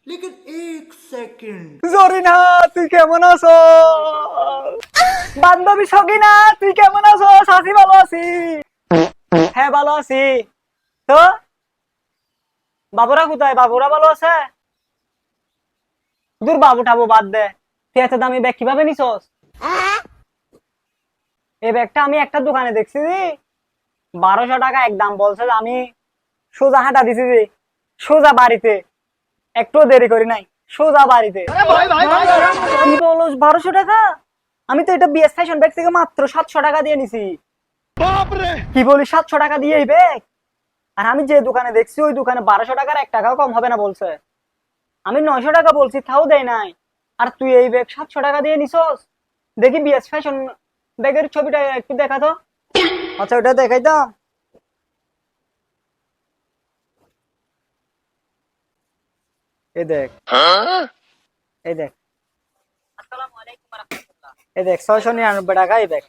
लेकिन एक सेकंड। জরিনা তুই কেমন আছো? বান্ধবী সকিনা তুই কেমন আছো? সাথী ভালো আছি। হ্যাঁ ভালো আছি। তো বাবুরা কোথায়? বাবুরা ভালো আছে? দূর বাবু টাবু বাদ দে। তুই এত দামি ব্যাগ কিভাবে নিছস? এই ব্যাগটা আমি একটা দোকানে দেখছি 1200 টাকা একদম বলছে। আমি সোজা হাঁটা দিছি সোজা বাড়িতে, একটু দেরি করি নাই, সোজা বাড়িতে। কি বলো 1200 টাকা? আমি তো এটা বিএস ফ্যাশন ব্যাগ থেকে মাত্র 700 টাকা দিয়ে নিছি। কি বলি 700 টাকা দিয়ে এই ব্যাগ? আর আমি যে দোকানে দেখছি ওই দোকানে 1200 টাকার 1 টাকাও কম হবে না বলছে। আমি 900 টাকা বলছি, তাও দেয় নাই। আর তুই এই ব্যাগ 700 টাকা দিয়ে নিছস? দেখি বিএস ফ্যাশন ব্যাগের ছবিটা একটু দেখা তো। আচ্ছা ওটা দেখাই তো। এই দেখ, এই দেখ, এই দেখ 699 টাকা এই ব্যাগ।